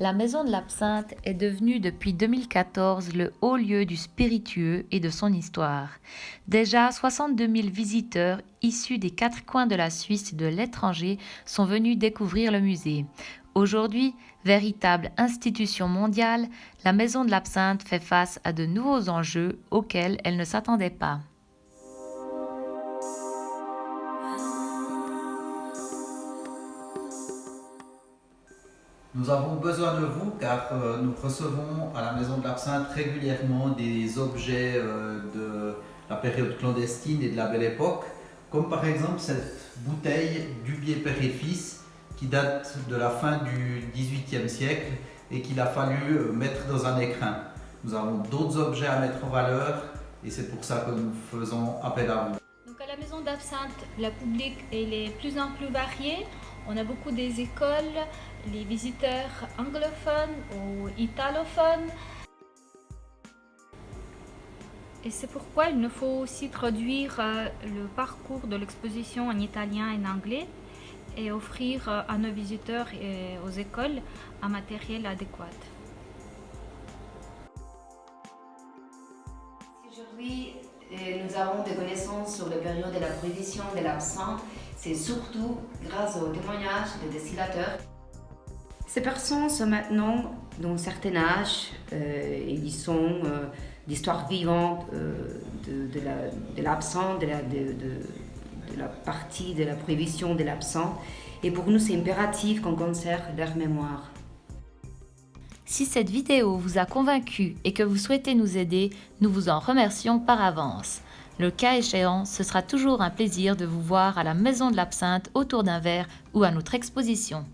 La Maison de l'Absinthe est devenue depuis 2014 le haut lieu du spiritueux et de son histoire. Déjà 62 000 visiteurs issus des quatre coins de la Suisse et de l'étranger sont venus découvrir le musée. Aujourd'hui, véritable institution mondiale, la Maison de l'Absinthe fait face à de nouveaux enjeux auxquels elle ne s'attendait pas. Nous avons besoin de vous car nous recevons à la Maison de l'Absinthe régulièrement des objets de la période clandestine et de la Belle Époque, comme par exemple cette bouteille Dubié Père et Fils qui date de la fin du XVIIIe siècle et qu'il a fallu mettre dans un écrin. Nous avons d'autres objets à mettre en valeur et c'est pour ça que nous faisons appel à vous. Donc à la Maison d'Absinthe, le public est plus en plus varié. On a beaucoup des écoles, les visiteurs anglophones ou italophones. Et c'est pourquoi il nous faut aussi traduire le parcours de l'exposition en italien et en anglais et offrir à nos visiteurs et aux écoles un matériel adéquat. Aujourd'hui, nous avons des connaissances sur la période de la prohibition de l'absinthe. C'est surtout grâce aux témoignages des distillateurs. Ces personnes sont maintenant dans un certain âge et ils sont l'histoire vivante de l'absinthe, de la partie de la prohibition de l'absinthe. Et pour nous, c'est impératif qu'on conserve leur mémoire. Si cette vidéo vous a convaincu et que vous souhaitez nous aider, nous vous en remercions par avance. Le cas échéant, ce sera toujours un plaisir de vous voir à la Maison de l'Absinthe autour d'un verre ou à notre exposition.